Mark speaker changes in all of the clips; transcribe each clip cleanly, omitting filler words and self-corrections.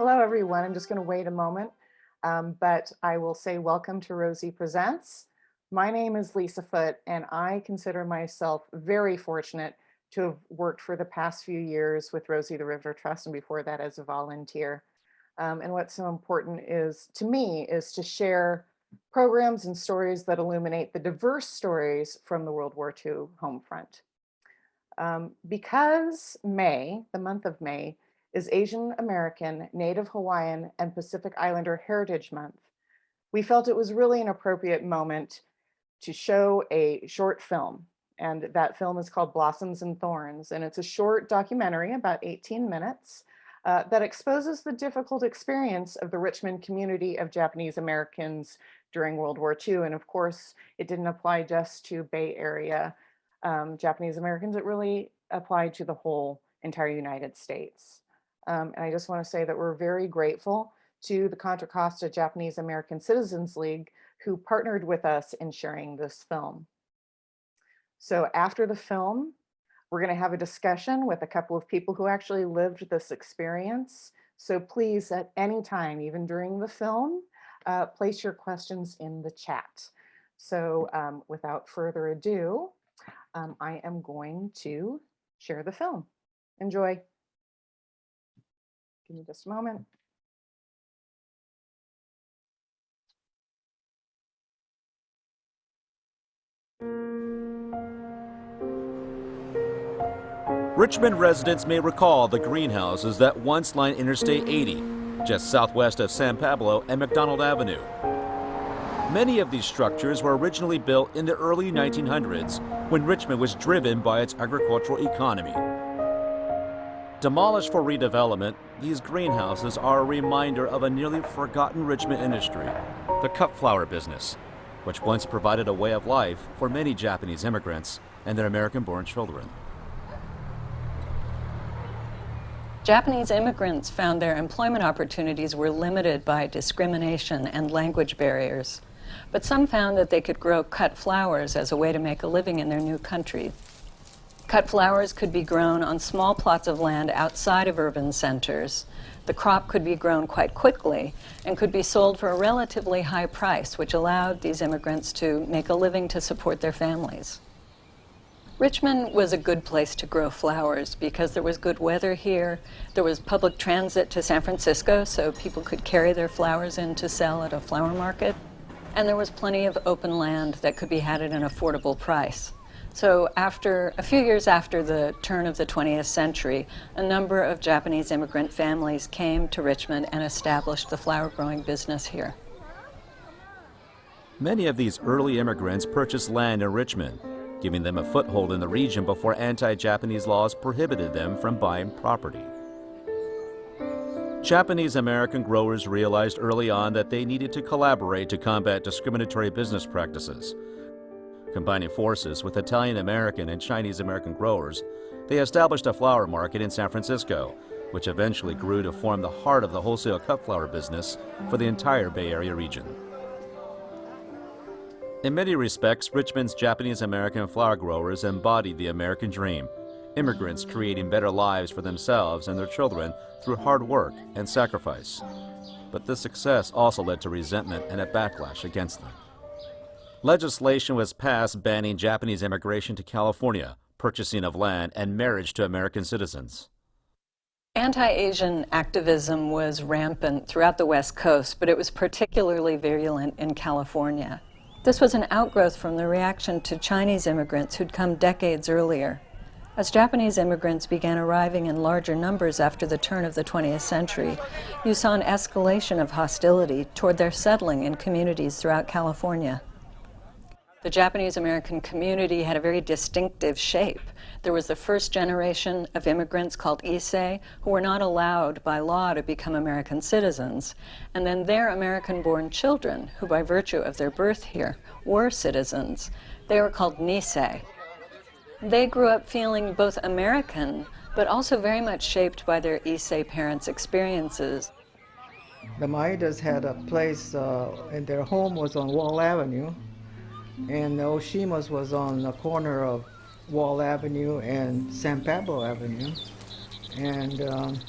Speaker 1: Hello, everyone. I'm just going to wait a moment, but I will say welcome to Rosie Presents. My name is Lisa Foote, and I consider myself very fortunate to have worked for the past few years with Rosie the Riveter Trust, and before that as a volunteer. And what's so important is to me is to share programs and stories that illuminate the diverse stories from the World War II home front. Because May, the month of May, is Asian American, Native Hawaiian, and Pacific Islander Heritage Month, we felt it was really an appropriate moment to show a short film. And that film is called Blossoms and Thorns. And it's a short documentary, about 18 minutes, that exposes the difficult experience of the Richmond community of Japanese Americans during World War II. And of course, it didn't apply just to Bay Area Japanese Americans, it really applied to the whole entire United States. And I just want to say that we're very grateful to the Contra Costa Japanese American Citizens League, who partnered with us in sharing this film. So after the film, we're going to have a discussion with a couple of people who actually lived this experience. So please, at any time, even during the film, place your questions in the chat. So without further ado, I am going to share the film. Enjoy. Give me just a moment.
Speaker 2: Richmond residents may recall the greenhouses that once lined Interstate 80, just southwest of San Pablo and McDonald Avenue. Many of these structures were originally built in the early 1900s when Richmond was driven by its agricultural economy. Demolished for redevelopment, these greenhouses are a reminder of a nearly forgotten Richmond industry, the cut flower business, which once provided a way of life for many Japanese immigrants and their American-born children.
Speaker 3: Japanese immigrants found their employment opportunities were limited by discrimination and language barriers. But some found that they could grow cut flowers as a way to make a living in their new country. Cut flowers could be grown on small plots of land outside of urban centers. The crop could be grown quite quickly and could be sold for a relatively high price, which allowed these immigrants to make a living to support their families. Richmond was a good place to grow flowers because there was good weather here. There was public transit to San Francisco, so people could carry their flowers in to sell at a flower market. And there was plenty of open land that could be had at an affordable price. So a few years after the turn of the 20th century, a number of Japanese immigrant families came to Richmond and established the flower growing business here.
Speaker 2: Many of these early immigrants purchased land in Richmond, giving them a foothold in the region before anti-Japanese laws prohibited them from buying property. Japanese American growers realized early on that they needed to collaborate to combat discriminatory business practices. Combining forces with Italian American and Chinese American growers, they established a flower market in San Francisco, which eventually grew to form the heart of the wholesale cut flower business for the entire Bay Area region. In many respects, Richmond's Japanese American flower growers embodied the American dream, immigrants creating better lives for themselves and their children through hard work and sacrifice. But this success also led to resentment and a backlash against them. Legislation was passed banning Japanese immigration to California, purchasing of land, and marriage to American citizens.
Speaker 3: Anti-Asian activism was rampant throughout the West Coast, but it was particularly virulent in California. This was an outgrowth from the reaction to Chinese immigrants who'd come decades earlier. As Japanese immigrants began arriving in larger numbers after the turn of the 20th century, you saw an escalation of hostility toward their settling in communities throughout California. The Japanese American community had a very distinctive shape. There was the first generation of immigrants called Issei, who were not allowed by law to become American citizens, and then their American-born children, who by virtue of their birth here were citizens. They were called Nisei. They grew up feeling both American, but also very much shaped by their Issei parents' experiences.
Speaker 4: The Maedas had a place, and their home was on Wall Avenue, and the Oshimas was on the corner of Wall Avenue and San Pablo Avenue. And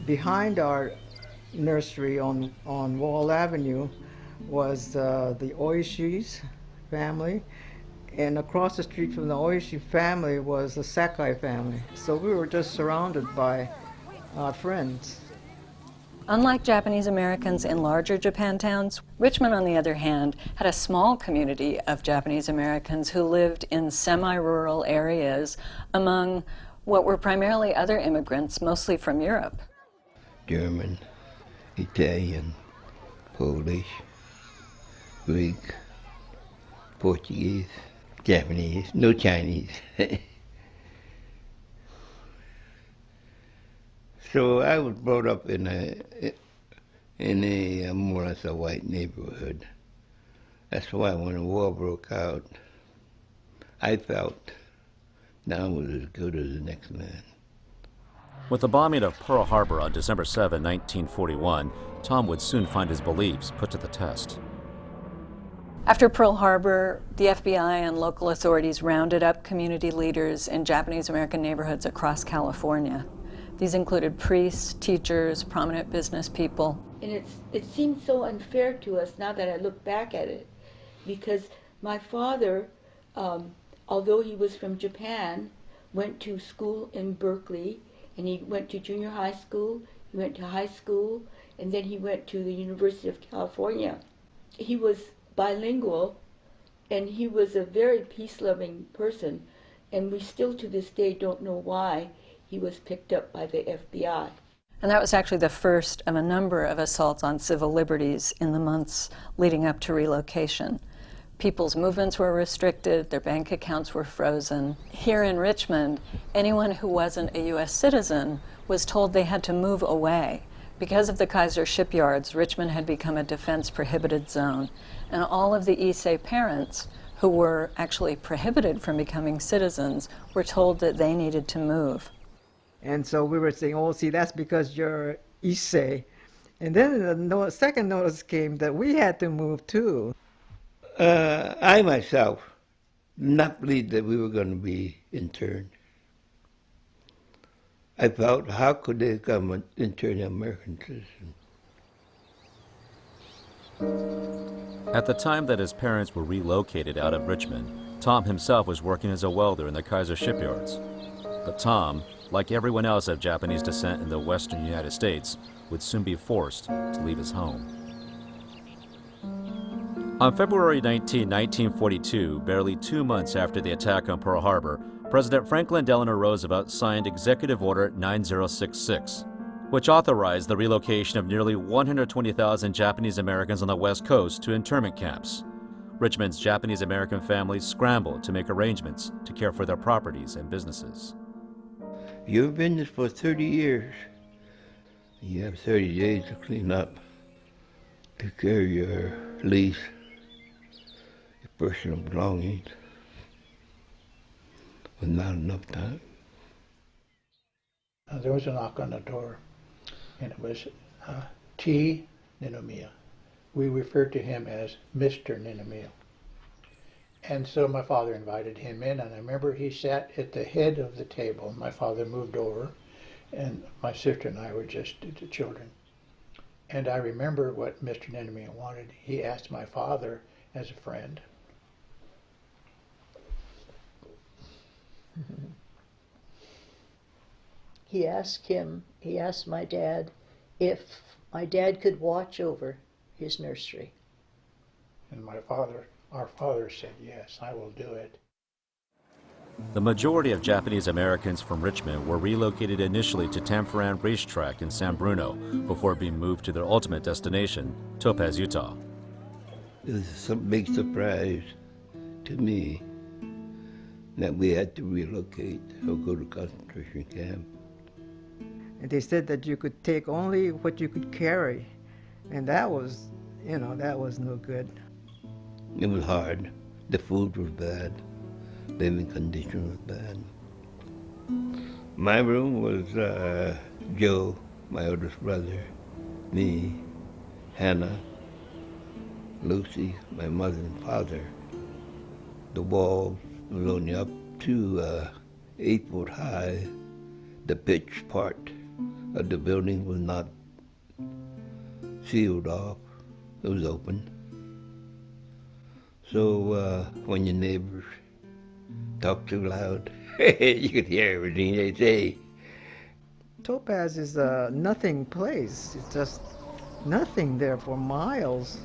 Speaker 4: behind our nursery on Wall Avenue was the Oishis family, and across the street from the Oishi family was the Sakai family. So we were just surrounded by our friends.
Speaker 3: Unlike Japanese Americans in larger Japan towns, Richmond, on the other hand, had a small community of Japanese Americans who lived in semi-rural areas among what were primarily other immigrants, mostly from Europe.
Speaker 5: German, Italian, Polish, Greek, Portuguese, Japanese, no Chinese. So I was brought up in a more or less a white neighborhood. That's why when the war broke out, I felt that I was as good as the next man.
Speaker 2: With the bombing of Pearl Harbor on December 7, 1941, Tom would soon find his beliefs put to the test.
Speaker 3: After Pearl Harbor, the FBI and local authorities rounded up community leaders in Japanese American neighborhoods across California. These included priests, teachers, prominent business people.
Speaker 6: And it seems so unfair to us now that I look back at it, because my father, although he was from Japan, went to school in Berkeley, and he went to junior high school, he went to high school, and then he went to the University of California. He was bilingual, and he was a very peace-loving person, and we still to this day don't know why he was picked up by the FBI.
Speaker 3: And that was actually the first of a number of assaults on civil liberties in the months leading up to relocation. People's movements were restricted, their bank accounts were frozen. Here in Richmond, anyone who wasn't a U.S. citizen was told they had to move away. Because of the Kaiser shipyards, Richmond had become a defense-prohibited zone, and all of the Issei parents who were actually prohibited from becoming citizens were told that they needed to move.
Speaker 4: And so we were saying, oh, see, that's because you're Issei. And then the second notice came that we had to move too.
Speaker 5: I myself did not believe that we were going to be interned. I thought, how could they come and intern an American citizen?
Speaker 2: At the time that his parents were relocated out of Richmond, Tom himself was working as a welder in the Kaiser shipyards. But Tom, like everyone else of Japanese descent in the western United States, would soon be forced to leave his home. On February 19, 1942, barely 2 months after the attack on Pearl Harbor, President Franklin Delano Roosevelt signed Executive Order 9066, which authorized the relocation of nearly 120,000 Japanese Americans on the West Coast to internment camps. Richmond's Japanese American families scrambled to make arrangements to care for their properties and businesses.
Speaker 5: You've been this for 30 years. You have 30 days to clean up, take care of your lease, your personal belongings. But not enough time.
Speaker 7: There was a knock on the door, and it was T. Ninomiya. We referred to him as Mr. Ninomiya. And so my father invited him in, and I remember he sat at the head of the table. My father moved over, and my sister and I were just the children. And I remember what Mr. Ninomiya wanted. He asked my father as a friend.
Speaker 8: He asked my dad if my dad could watch over his nursery.
Speaker 7: And our father said, yes, I will do it.
Speaker 2: The majority of Japanese Americans from Richmond were relocated initially to Tanforan Racetrack in San Bruno before being moved to their ultimate destination, Topaz, Utah.
Speaker 5: It was a big surprise to me that we had to relocate or go to concentration camp.
Speaker 4: And they said that you could take only what you could carry. And that was, that was no good.
Speaker 5: It was hard. The food was bad. Living condition was bad. My room was Joe, my oldest brother, me, Hannah, Lucy, my mother and father. The wall was only up to 8 foot high. The pitch part of the building was not sealed off. It was open. So when your neighbors talk too loud, you could hear everything they say.
Speaker 4: Topaz is a nothing place. It's just nothing there for miles.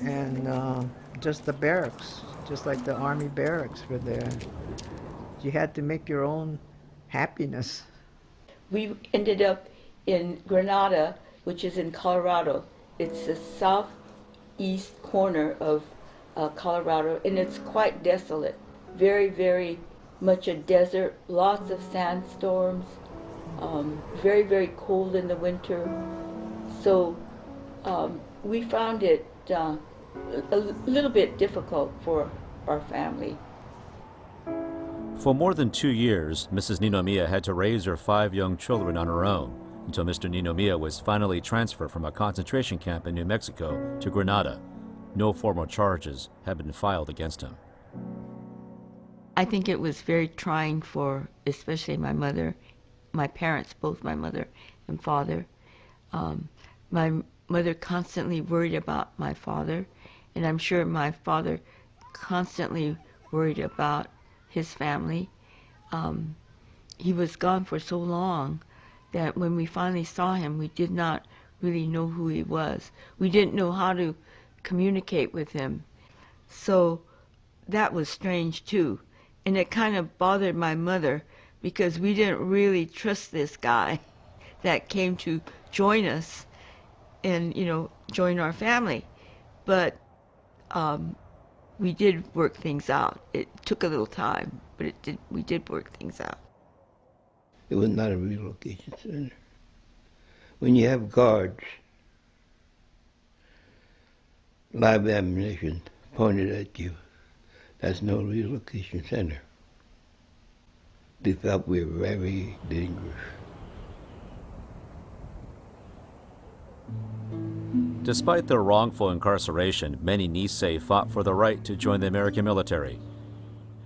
Speaker 4: And just the barracks, just like the army barracks were there. You had to make your own happiness.
Speaker 6: We ended up in Granada, which is in Colorado. It's the southeast corner of Colorado, and it's quite desolate. Very, very much a desert, lots of sandstorms, very, very cold in the winter. So we found it a little bit difficult for our family.
Speaker 2: For more than 2 years, Mrs. Ninomiya had to raise her 5 young children on her own until Mr. Ninomiya was finally transferred from a concentration camp in New Mexico to Grenada. No formal charges had been filed against him.
Speaker 9: I think it was very trying for especially my mother, my parents, both my mother and father. My mother constantly worried about my father, and I'm sure my father constantly worried about his family. He was gone for so long that when we finally saw him, we did not really know who he was. We didn't know how to communicate with him. So that was strange too. And it kind of bothered my mother because we didn't really trust this guy that came to join us and, you know, join our family. But we did work things out. It took a little time, but we did work things out.
Speaker 5: It was not a relocation center. When you have guards, live ammunition pointed at you, that's no relocation center. They thought we were very dangerous.
Speaker 2: Despite their wrongful incarceration, many Nisei fought for the right to join the American military.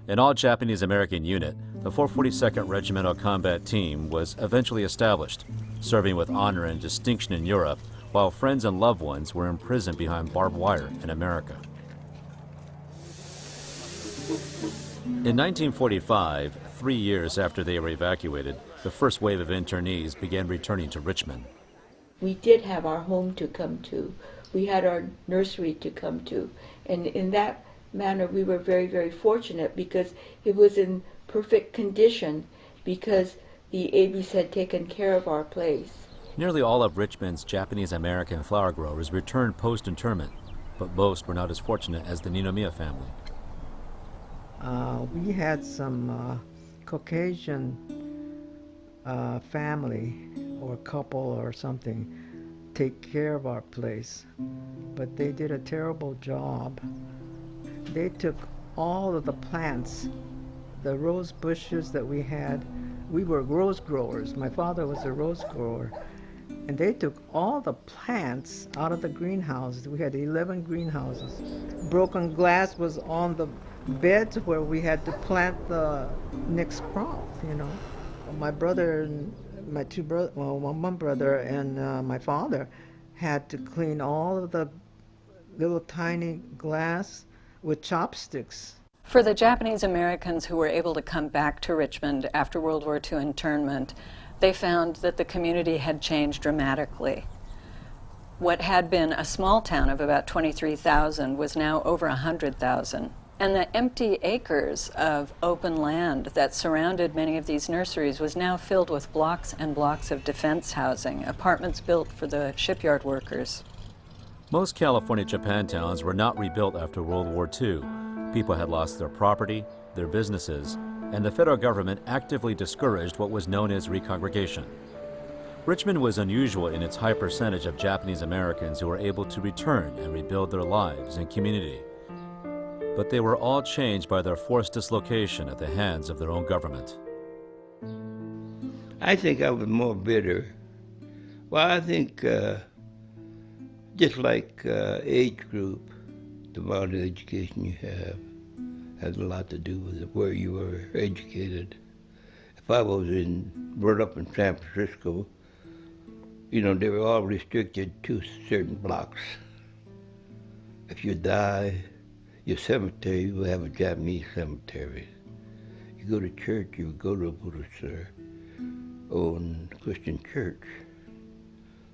Speaker 2: An all-Japanese-American unit, the 442nd Regimental Combat Team was eventually established, serving with honor and distinction in Europe, while friends and loved ones were imprisoned behind barbed wire in America. In 1945, 3 years after they were evacuated, the first wave of internees began returning to Richmond.
Speaker 6: We did have our home to come to. We had our nursery to come to. And in that manner, we were very, very fortunate because it was in perfect condition because the Abies had taken care of our place.
Speaker 2: Nearly all of Richmond's Japanese-American flower growers returned post-internment, but most were not as fortunate as the Ninomiya family.
Speaker 4: We had some Caucasian family or couple or something take care of our place, but they did a terrible job. They took all of the plants, the rose bushes that we had. We were rose growers. My father was a rose grower. And they took all the plants out of the greenhouses. We had 11 greenhouses. Broken glass was on the beds where we had to plant the next crop, you know. My brother and my two brothers, well, one brother and my father had to clean all of the little tiny glass with chopsticks.
Speaker 3: For the Japanese Americans who were able to come back to Richmond after World War II internment, they found that the community had changed dramatically. What had been a small town of about 23,000 was now over 100,000. And the empty acres of open land that surrounded many of these nurseries was now filled with blocks and blocks of defense housing, apartments built for the shipyard workers.
Speaker 2: Most California Japantowns were not rebuilt after World War II. People had lost their property, their businesses, and the federal government actively discouraged what was known as recongregation. Richmond was unusual in its high percentage of Japanese Americans who were able to return and rebuild their lives and community. But they were all changed by their forced dislocation at the hands of their own government.
Speaker 5: I think I was more bitter. Well, I think just like age group, the amount of education you have has a lot to do with where you were educated. If I was brought up in San Francisco, You know, they were all restricted to certain blocks. If you die, your cemetery will have a Japanese cemetery. You go to church, you go to a Buddhist or Christian church.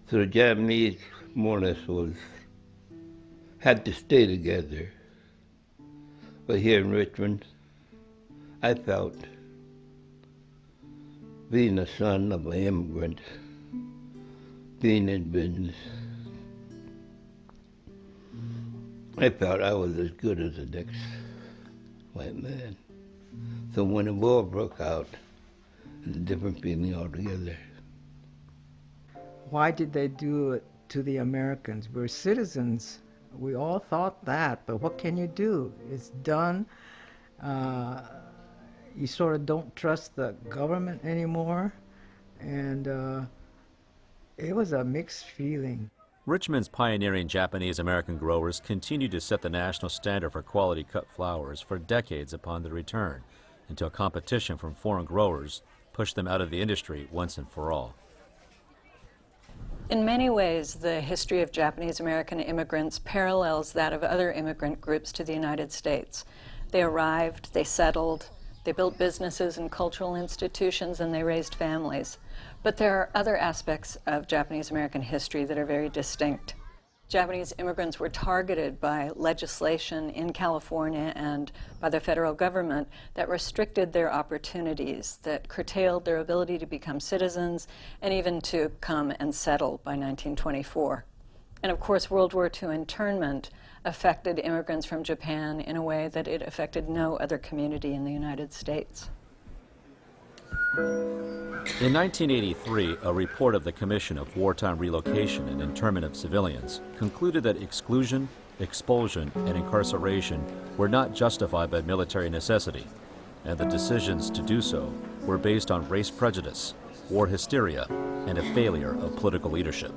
Speaker 5: So the Japanese, more or less, had to stay together. But here in Richmond, I felt, being the son of an immigrant, being in business, I felt I was as good as the next white man. So when the war broke out, it's a different feeling altogether.
Speaker 4: Why did they do it to the Americans? We're citizens. We all thought that, but what can you do? It's done. You sort of don't trust the government anymore, and it was a mixed feeling.
Speaker 2: Richmond's pioneering Japanese American growers continued to set the national standard for quality cut flowers for decades upon their return, until competition from foreign growers pushed them out of the industry once and for all.
Speaker 3: In many ways, the history of Japanese American immigrants parallels that of other immigrant groups to the United States. They arrived, they settled, they built businesses and cultural institutions, and they raised families. But there are other aspects of Japanese American history that are very distinct. Japanese immigrants were targeted by legislation in California and by the federal government that restricted their opportunities, that curtailed their ability to become citizens and even to come and settle by 1924. And of course, World War II internment affected immigrants from Japan in a way that it affected no other community in the United States.
Speaker 2: In 1983, a report of the Commission of Wartime Relocation and Internment of Civilians concluded that exclusion, expulsion, and incarceration were not justified by military necessity, and the decisions to do so were based on race prejudice, war hysteria, and a failure of political leadership.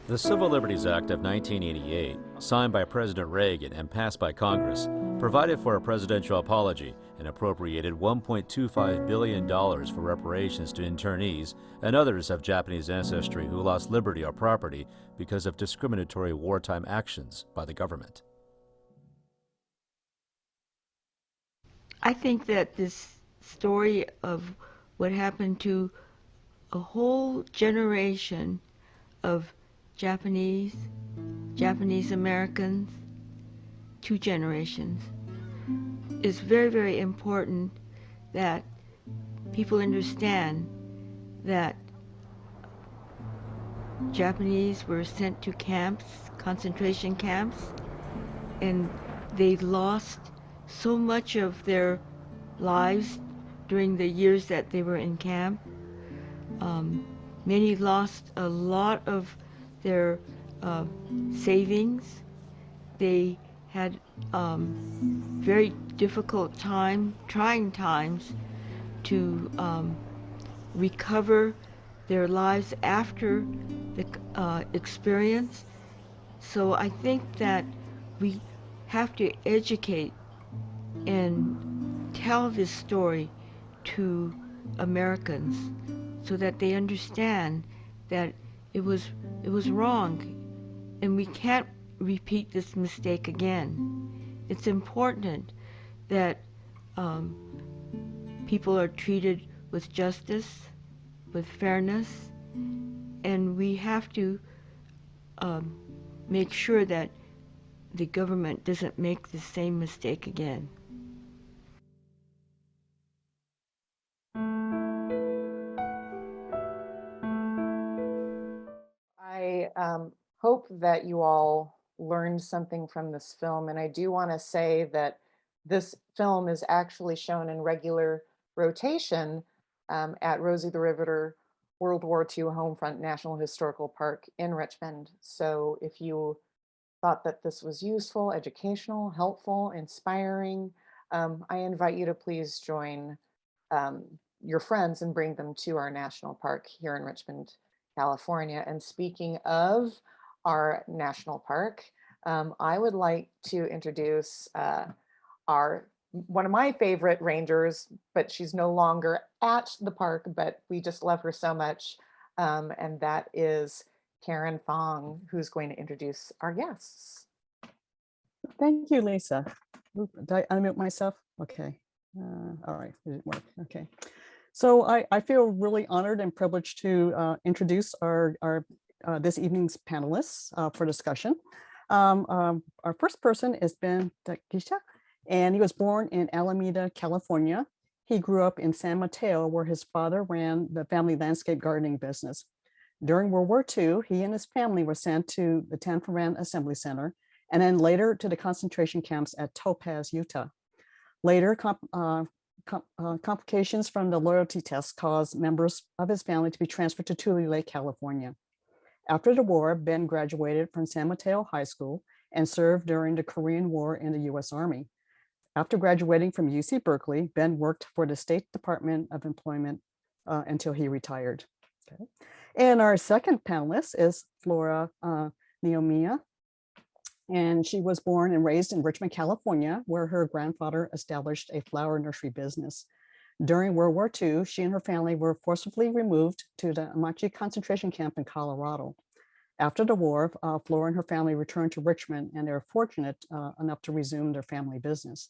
Speaker 2: The Civil Liberties Act of 1988, signed by President Reagan and passed by Congress, provided for a presidential apology and appropriated $1.25 billion for reparations to internees and others of Japanese ancestry who lost liberty or property because of discriminatory wartime actions by the government.
Speaker 9: I think that this story of what happened to a whole generation of Japanese Americans, 2 generations, is very, very important that people understand that Japanese were sent to camps, concentration camps, and they lost so much of their lives during the years that they were in camp. Many lost a lot of their savings. They had very difficult trying times to recover their lives after the experience. So I think that we have to educate and tell this story to Americans so that they understand that it was wrong and we can't repeat this mistake again. It's important that people are treated with justice, with fairness, and we have to make sure that the government doesn't make the same mistake again.
Speaker 1: I hope that you all learned something from this film, and I do want to say that this film is actually shown in regular rotation at Rosie the Riveter World War II Homefront National Historical Park in Richmond. So if you thought that this was useful, educational, helpful, inspiring, I invite you to please join your friends and bring them to our national park here in Richmond, California. And speaking of our national park, I would like to introduce one of my favorite rangers, but she's no longer at the park, but we just love her so much, and that is Karen Fong, who's going to introduce our guests.
Speaker 10: Thank you, Lisa. Oop, did I unmute myself? Okay. All right, it didn't work. Okay. So I feel really honored and privileged to introduce our this evening's panelists for discussion. Our first person is Ben Takeshita, and he was born in Alameda, California. He grew up in San Mateo, where his father ran the family landscape gardening business. During World War II, he and his family were sent to the Tanforan Assembly Center, and then later to the concentration camps at Topaz, Utah. Later, complications from the loyalty test caused members of his family to be transferred to Tule Lake, California. After the war, Ben graduated from San Mateo High School and served during the Korean War in the US Army. After graduating from UC Berkeley, Ben worked for the State Department of Employment until he retired. Okay. And our second panelist is Flora Ninomiya. And she was born and raised in Richmond, California, where her grandfather established a flower nursery business. During World War II, she and her family were forcibly removed to the Amachi concentration camp in Colorado. After the war, Flora and her family returned to Richmond, and they were fortunate enough to resume their family business.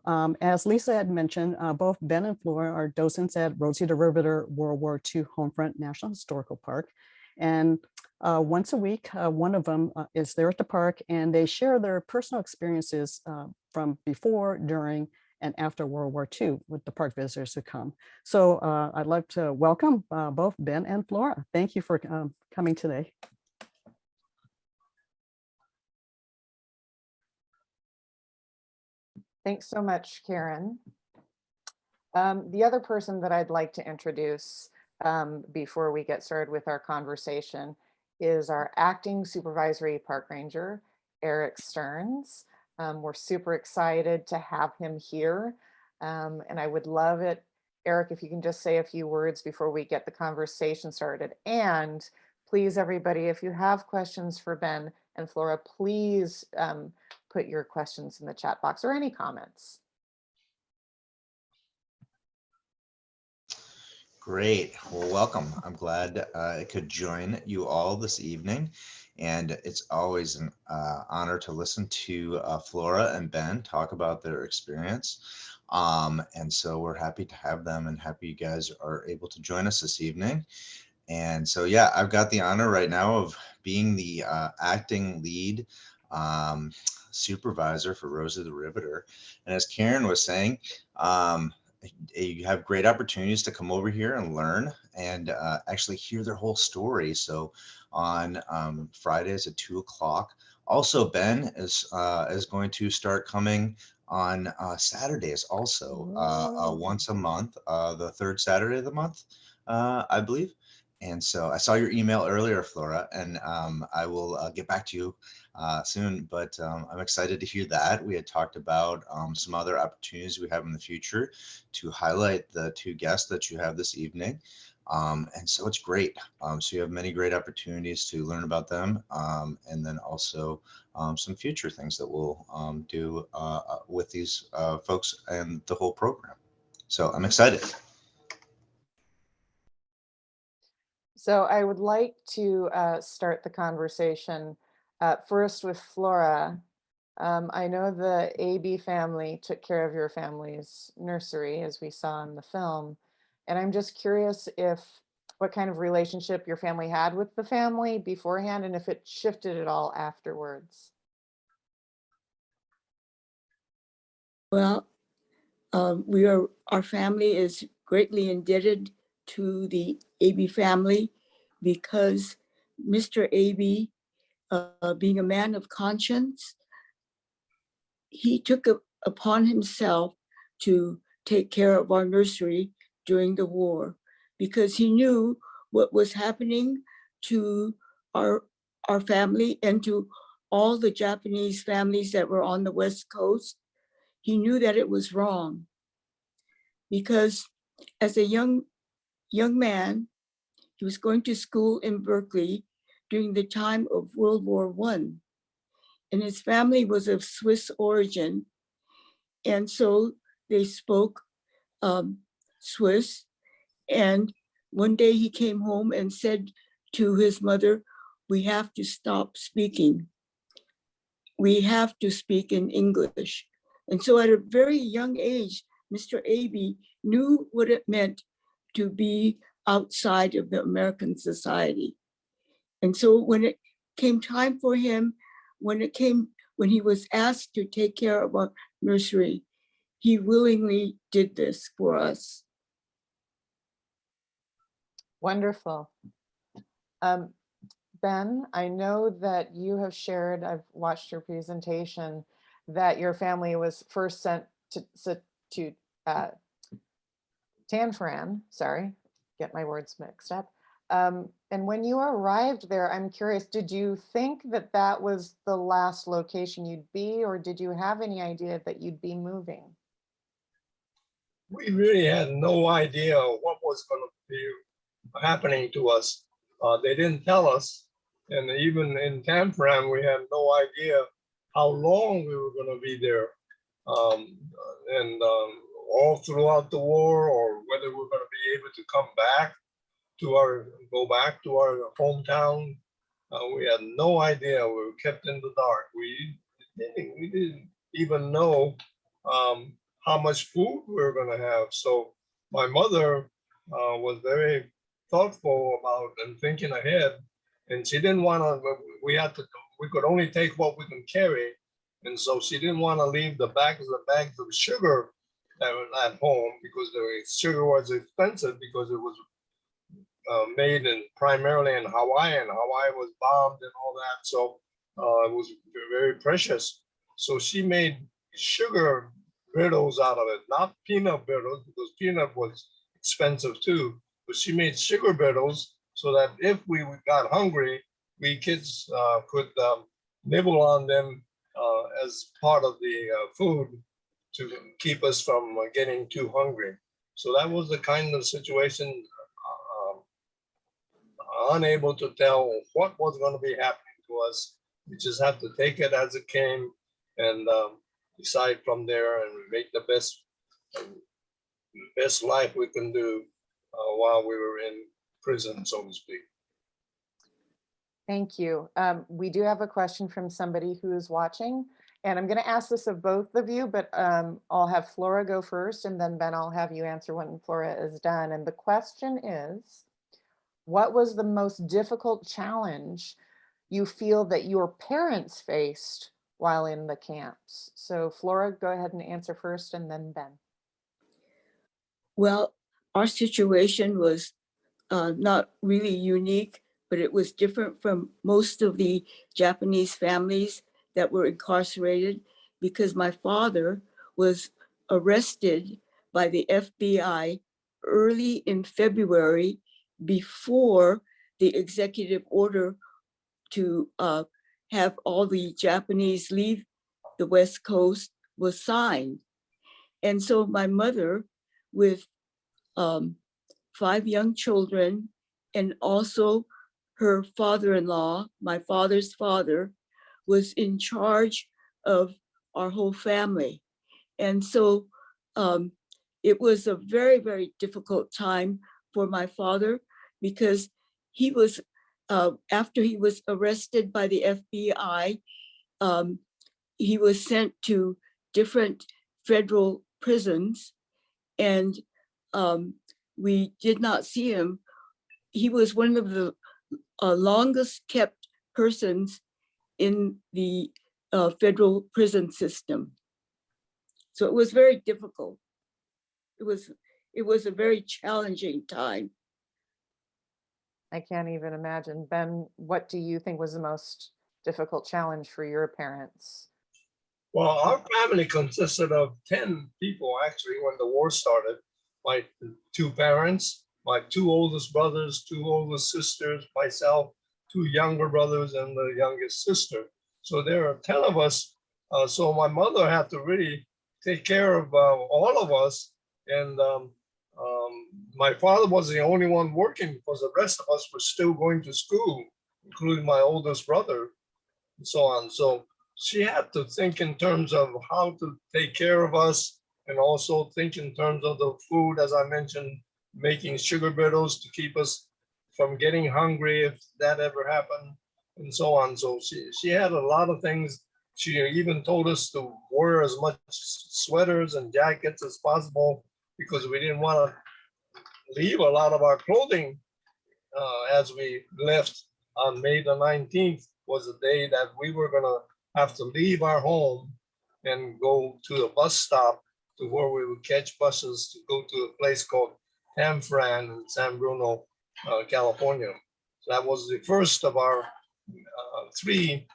Speaker 10: As Lisa had mentioned, both Ben and Flora are docents at Rosie the Riveter World War II Homefront National Historical Park. And once a week, one of them is there at the park, and they share their personal experiences from before, during, and after World War II with the park visitors who come. So I'd like to welcome both Ben and Flora. Thank you for coming today.
Speaker 1: Thanks so much, Karen. The other person that I'd like to introduce before we get started with our conversation is our acting supervisory park ranger, Eric Stearns. We're super excited to have him here. And I would love it, Eric, if you can just say a few words before we get the conversation started. And please, everybody, if you have questions for Ben and Flora, please put your questions in the chat box or any comments.
Speaker 11: Great. Well, welcome. I'm glad I could join you all this evening. And it's always an honor to listen to Flora and Ben talk about their experience. And so we're happy to have them and happy you guys are able to join us this evening. And so, yeah, I've got the honor right now of being the acting lead supervisor for Rosie the Riveter. And as Karen was saying, you have great opportunities to come over here and learn and actually hear their whole story. So on Fridays at 2 o'clock. Also, Ben is going to start coming on Saturdays also, once a month, the third Saturday of the month, I believe. And so I saw your email earlier, Flora, and I will get back to you soon, but I'm excited to hear that. We had talked about some other opportunities we have in the future to highlight the two guests that you have this evening. And so it's great. So you have many great opportunities to learn about them, and then also some future things that we'll do with these folks and the whole program. So I'm excited.
Speaker 1: So I would like to start the conversation first with Flora. I know the AB family took care of your family's nursery, as we saw in the film. And I'm just curious what kind of relationship your family had with the family beforehand, and if it shifted at all afterwards.
Speaker 6: Well, our family is greatly indebted to the AB family because Mr. AB, being a man of conscience, he took upon himself to take care of our nursery during the war because he knew what was happening to our family and to all the Japanese families that were on the West Coast. He knew that it was wrong because as a young man, he was going to school in Berkeley during the time of World War I. And his family was of Swiss origin. And so they spoke Swiss. And one day he came home and said to his mother, "We have to stop speaking. We have to speak in English." And so at a very young age, Mr. Aby knew what it meant to be outside of the American society. And so when it came time for him, when he was asked to take care of our nursery, he willingly did this for us.
Speaker 1: Wonderful. Ben, I know that you have shared, I've watched your presentation, that your family was first sent to Tanforan, sorry, get my words mixed up. And when you arrived there, I'm curious, did you think that that was the last location you'd be, or did you have any idea that you'd be moving?
Speaker 12: We really had no idea what was going to be happening to us. They didn't tell us. And even in Tanforan, we had no idea how long we were going to be there. All throughout the war, or whether we're going to be able to come back go back to our hometown. We had no idea. We were kept in the dark. We didn't even know how much food we were going to have. So my mother was very thoughtful about and thinking ahead, and she didn't want to. We could only take what we can carry, and so she didn't want to leave the bags of sugar that were at home, because the sugar was expensive, because it was made primarily in Hawaii, and Hawaii was bombed and all that. So it was very precious. So she made sugar brittle out of it, not peanut brittle, because peanut was expensive too. But she made sugar brittle so that if we got hungry, we kids could nibble on them as part of the food to keep us from getting too hungry. So that was the kind of situation, unable to tell what was going to be happening to us. We just had to take it as it came and decide from there and make the best life we can do while we were in prison, so to speak.
Speaker 1: Thank you. We do have a question from somebody who is watching, and I'm going to ask this of both of you, but I'll have Flora go first, and then Ben, I'll have you answer when Flora is done. And the question is, what was the most difficult challenge you feel that your parents faced while in the camps? So Flora, go ahead and answer first, and then Ben.
Speaker 6: Well, our situation was not really unique, but it was different from most of the Japanese families that were incarcerated, because my father was arrested by the FBI early in February, before the executive order to have all the Japanese leave the West Coast was signed. And so my mother, with 5 young children, and also her father-in-law, my father's father, was in charge of our whole family. And so it was a very, very difficult time for my father, because he was, after he was arrested by the FBI, he was sent to different federal prisons, and we did not see him. He was one of the longest kept persons in the federal prison system. So it was very difficult. It was a very challenging time.
Speaker 1: I can't even imagine. Ben, what do you think was the most difficult challenge for your parents?
Speaker 12: Well, our family consisted of 10 people, actually, when the war started. My 2 parents, my 2 oldest brothers, 2 oldest sisters, myself, 2 younger brothers, and the youngest sister. So there are 10 of us. So my mother had to really take care of all of us. And my father was the only one working, because the rest of us were still going to school, including my oldest brother, and so on. So she had to think in terms of how to take care of us, and also think in terms of the food, as I mentioned making sugar brittle to keep us from getting hungry if that ever happened, and so on. So she had a lot of things. She even told us to wear as much sweaters and jackets as possible because we didn't want to leave a lot of our clothing as we left on May the 19th was the day that we were gonna have to leave our home and go to the bus stop to where we would catch buses to go to a place called San Fran in San Bruno, California. So that was the first of our 3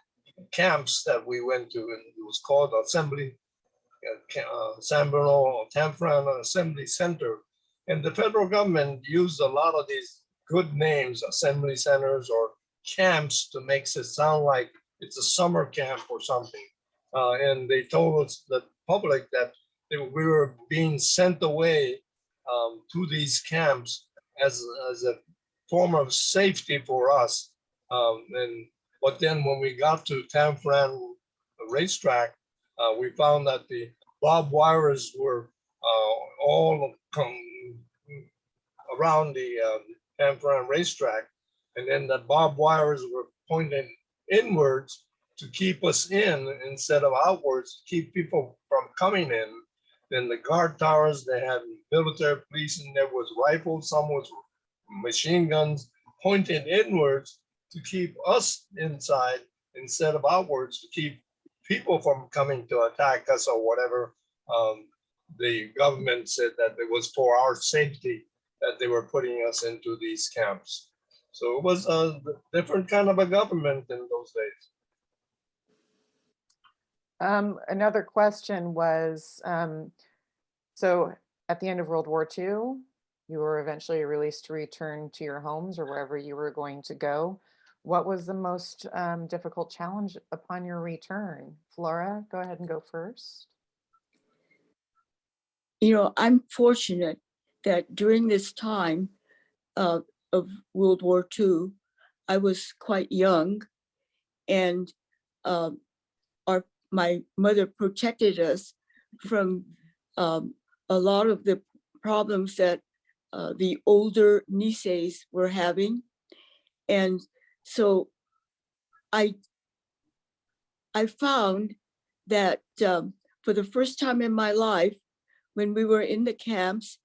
Speaker 12: camps that we went to, and it was called Assembly San Bruno San Fran Assembly Center. And the federal government used a lot of these good names, assembly centers or camps, to make it sound like it's a summer camp or something. And they told us, the public, that we were being sent away to these camps as a form of safety for us. But then when we got to San Fran racetrack, we found that the barbed wires were all around the San Fran racetrack, and then the barbed wires were pointed inwards to keep us in instead of outwards, to keep people from coming in. Then the guard towers, they had military police, and there was rifles, some was machine guns pointed inwards to keep us inside instead of outwards, to keep people from coming to attack us or whatever. The government said that it was for our safety that they were putting us into these camps. So it was a different kind of a government in those days.
Speaker 1: Another question was, so at the end of World War II, you were eventually released to return to your homes or wherever you were going to go. What was the most difficult challenge upon your return? Flora, go ahead and go first.
Speaker 13: You know, I'm fortunate that during this time of World War II, I was quite young, and my mother protected us from a lot of the problems that the older nieces were having. And so I found that for the first time in my life, when we were in the camps,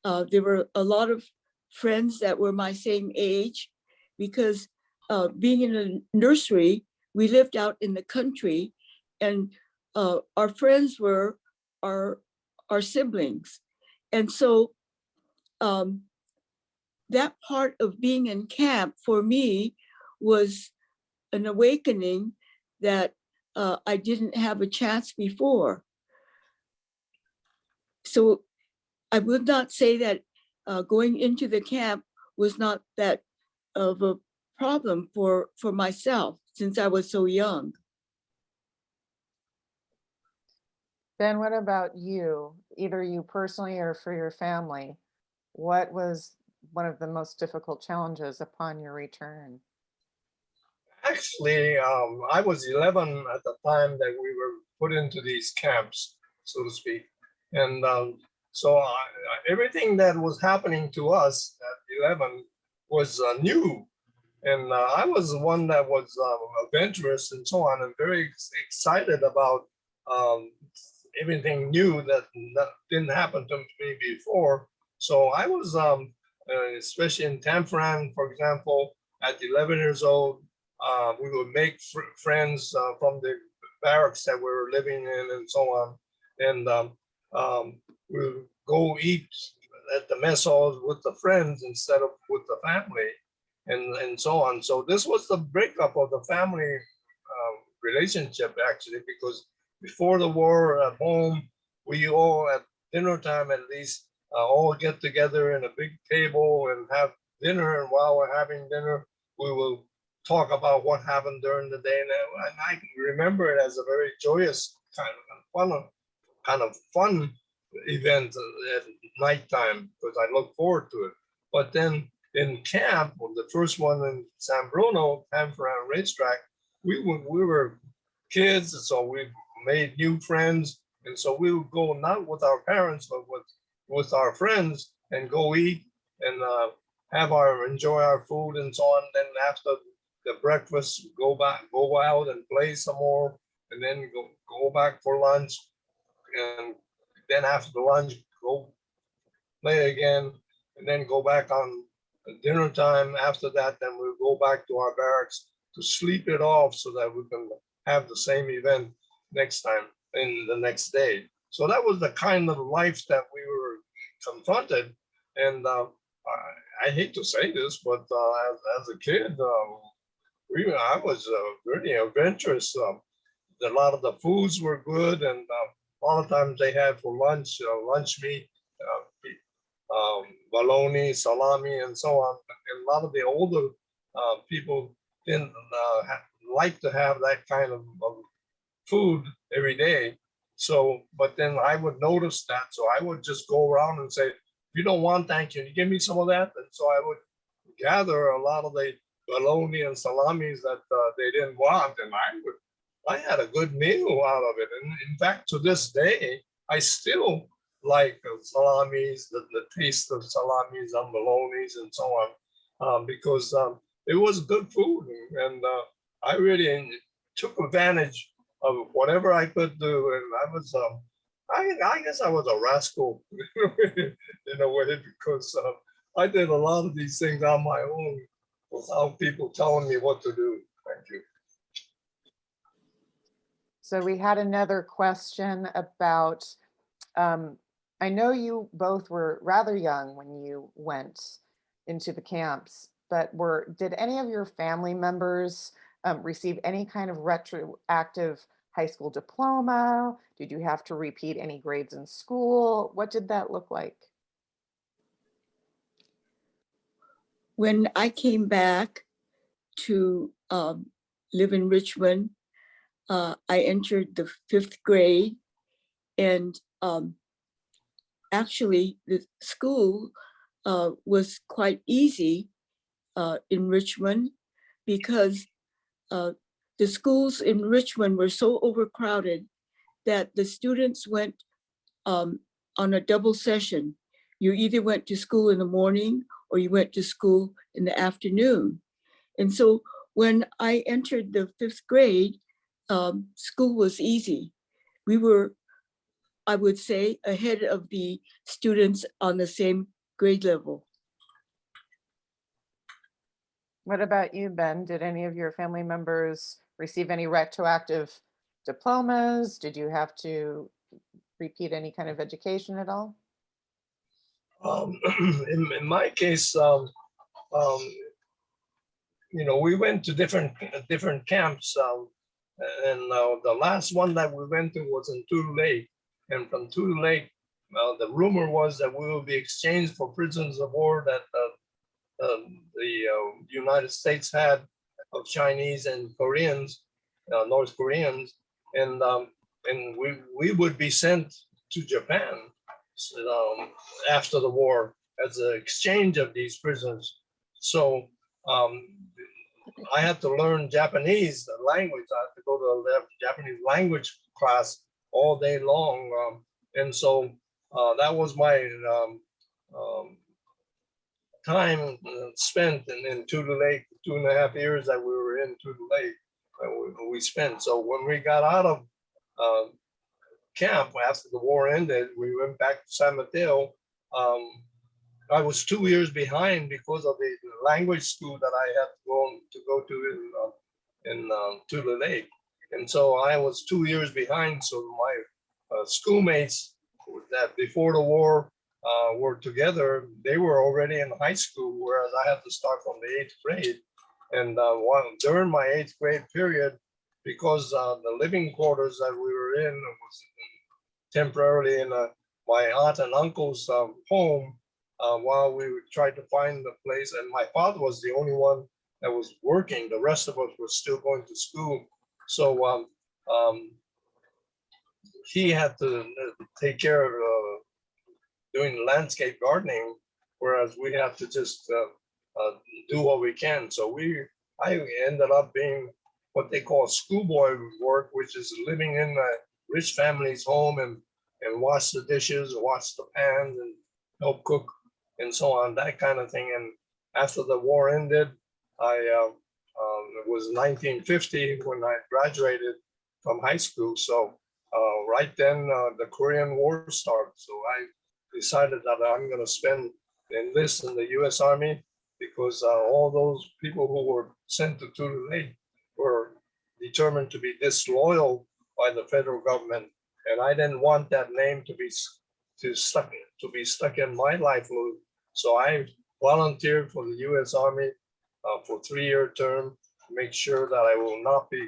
Speaker 13: there were a lot of friends that were my same age, because being in a nursery, we lived out in the country, and our friends were our siblings. And so that part of being in camp for me was an awakening that I didn't have a chance before. So I would not say that going into the camp was not that of a problem for myself, since I was so young.
Speaker 1: Ben, what about you? Either you personally or for your family, what was one of the most difficult challenges upon your return?
Speaker 12: Actually, I was 11 at the time that we were put into these camps, so to speak. And so everything that was happening to us at 11 was new. And I was the one that was adventurous and so on, and very excited about everything new that didn't happen to me before. So I was, especially in San Fran, for example, at 11 years old, we would make friends from the barracks that we were living in and so on. And we would go eat at the mess halls with the friends instead of with the family, and so on. So this was the breakup of the family relationship, actually, because before the war at home, we all at dinner time at least all get together in a big table and have dinner. And while we're having dinner, we will talk about what happened during the day. And I can remember it as a very joyous kind of fun event at nighttime, because I look forward to it. But then in camp, the first one in San Bruno, San Fran racetrack, we were kids, so we made new friends, and so we would go not with our parents, but with our friends, and go eat and enjoy our food and so on. Then after the breakfast, go out and play some more, and then go back for lunch, and then after the lunch, go play again, and then go back on dinner time. After that, then we'll go back to our barracks to sleep it off so that we can have the same event next time in the next day. So that was the kind of life that we were confronted. And I hate to say this, but as a kid, I was really adventurous. A lot of the foods were good, and a lot of times they had for lunch, lunch meat, bologna, salami, and so on. And a lot of the older people didn't like to have that kind of food every day. So, but then I would notice that. So I would just go around and say, if you don't want that, can you give me some of that? And so I would gather a lot of the bologna and salamis that they didn't want. And I had a good meal out of it. And in fact, to this day, I still like salamis, the taste of salamis and bolognas and so on, because it was good food. And I really took advantage of whatever I could do. And I was, I guess I was a rascal in a way, because I did a lot of these things on my own without people telling me what to do. Thank you.
Speaker 1: So we had another question about, I know you both were rather young when you went into the camps, but did any of your family members receive any kind of retroactive high school diploma? Did you have to repeat any grades in school? What did that look like?
Speaker 13: When I came back to live in Richmond, I entered the 5th grade, and actually the school was quite easy in Richmond, because the schools in Richmond were so overcrowded that the students went on a double session. You either went to school in the morning or you went to school in the afternoon. And so when I entered the 5th grade, school was easy. We were, I would say, ahead of the students on the same grade level.
Speaker 1: What about you, Ben? Did any of your family members receive any retroactive diplomas? Did you have to repeat any kind of education at all?
Speaker 12: In my case, we went to different camps, and the last one that we went to was in Tule Lake. And from Tule Lake, the rumor was that we will be exchanged for prisoners of war that the United States had of Chinese and Koreans, North Koreans, and we would be sent to Japan after the war as an exchange of these prisoners. So I had to learn Japanese language. I had to go to the Japanese language class all day long, and so that was my time spent in Tule Lake, 2.5 years that we were in Tule Lake, we spent. So when we got out of camp after the war ended, we went back to San Mateo. I was 2 years behind because of the language school that I had to go to in Tule Lake. And so I was 2 years behind. So my schoolmates that before the war were together, they were already in high school, whereas I had to start from the 8th grade. And during my 8th grade period, because the living quarters that we were in was temporarily in my aunt and uncle's home, while we tried to find the place, and my father was the only one that was working. The rest of us were still going to school. So he had to take care of doing landscape gardening, whereas we had to just do what we can. So I ended up being what they call schoolboy work, which is living in a rich family's home and wash the dishes, wash the pans, and help cook and so on, that kind of thing. And after the war ended, it was 1950 when I graduated from high school. So right then the Korean War started. So I decided that I'm going to enlist in the U.S. Army, because all those people who were sent to Tule were determined to be disloyal by the federal government, and I didn't want that name to be stuck in my life loop. So I volunteered for the U.S. Army for 3-year term to make sure that I will not be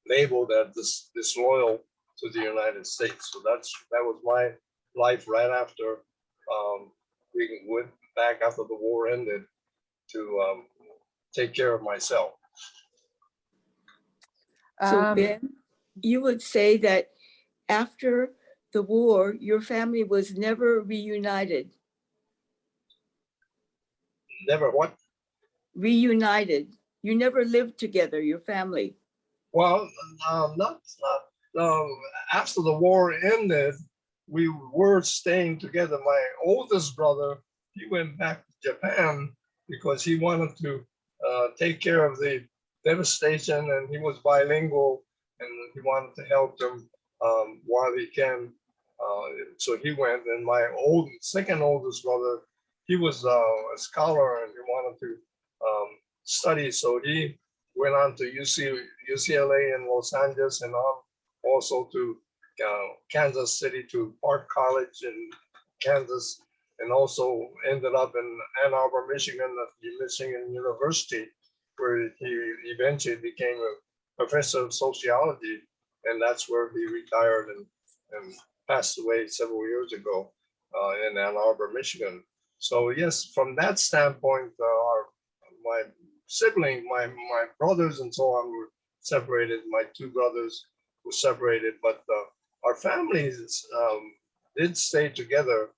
Speaker 12: labeled as disloyal to the United States. So that was my life right after we went back after the war ended to take care of myself.
Speaker 13: So Ben, you would say that after the war, your family was never reunited.
Speaker 12: Never what?
Speaker 13: Reunited. You never lived together, your family.
Speaker 12: Well, not after the war ended, we were staying together. My oldest brother, he went back to Japan because he wanted to take care of the devastation, and he was bilingual, and he wanted to help them while he can. So he went, and my second oldest brother, he was a scholar and he wanted to study, so he went on to UCLA in Los Angeles, and on also to Kansas City to Park College in Kansas, and also ended up in Ann Arbor, Michigan, at the Michigan University, where he eventually became a professor of sociology, and that's where he retired and passed away several years ago in Ann Arbor, Michigan. So yes, from that standpoint, my siblings, my brothers and so on were separated. My 2 brothers were separated, but our families did stay together,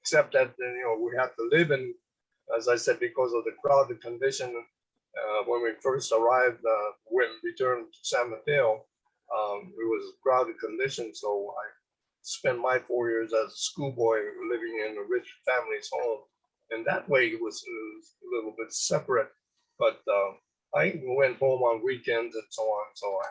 Speaker 12: except that we had to live in, as I said, because of the crowded condition. When we first arrived, when we returned to San Mateo, it was a crowded condition, so I spent my 4 years as a schoolboy living in a rich family's home. And that way it was a little bit separate, but I went home on weekends and so on. So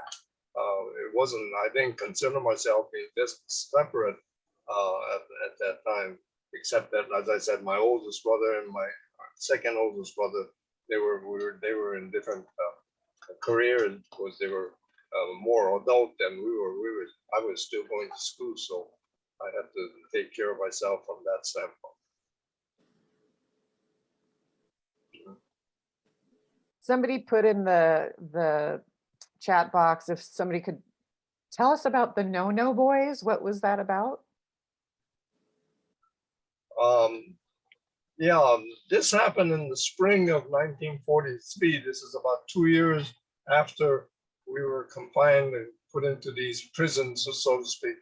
Speaker 12: I didn't consider myself being just separate at that time, except that, as I said, my oldest brother and my second oldest brother, they were in different careers because they were more adult than we were. I was still going to school, so I had to take care of myself from that standpoint.
Speaker 1: Somebody put in the chat box if somebody could tell us about the No-No Boys. What was that about?
Speaker 12: Yeah, this happened in the spring of 1943. This is about 2 years after we were confined and put into these prisons, so to speak.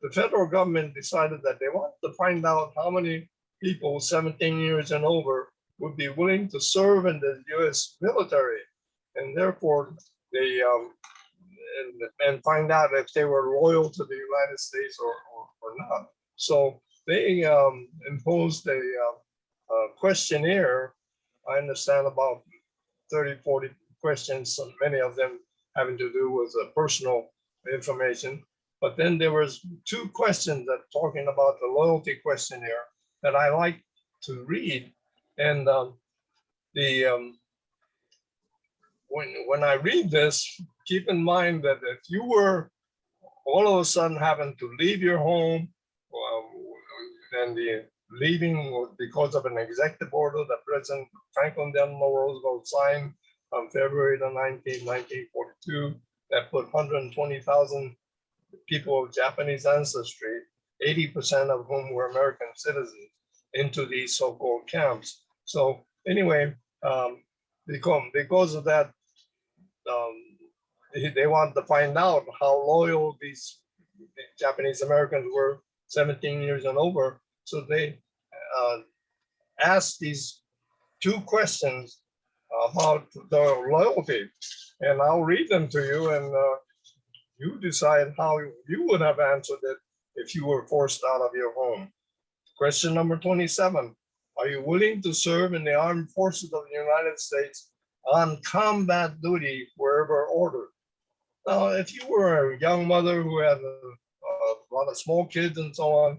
Speaker 12: The federal government decided that they wanted to find out how many people 17 years and over would be willing to serve in the U.S. military, and therefore they and find out if they were loyal to the United States or not. So they imposed a questionnaire. I understand about 30, 40 questions, many of them having to do with personal information. But then there was 2 questions that talking about the loyalty questionnaire that I like to read. And when I read this, keep in mind that if you were all of a sudden having to leave your home, and the leaving was because of an executive order that President Franklin Delano Roosevelt signed on February the 19th, 1942, that put 120,000 people of Japanese ancestry, 80% of whom were American citizens, into these so-called camps. So anyway, because of that, they wanted to find out how loyal these Japanese Americans were 17 years and over. So they asked these 2 questions about the loyalty, and I'll read them to you, and you decide how you would have answered it if you were forced out of your home. Question number 27, are you willing to serve in the armed forces of the United States on combat duty wherever ordered? Now, if you were a young mother who had a lot of small kids and so on,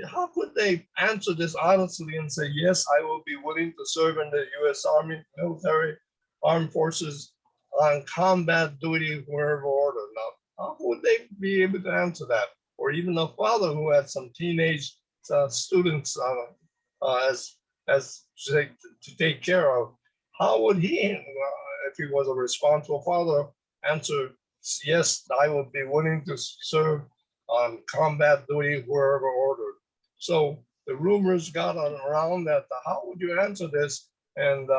Speaker 12: how could they answer this honestly and say, yes, I will be willing to serve in the U.S. Army, military, armed forces on combat duty wherever ordered? Now, how would they be able to answer that? Or even a father who had some teenage students as to take care of, how would he, if he was a responsible father, answer, yes, I would be willing to serve on combat duty wherever ordered? So the rumors got around that how would you answer this, and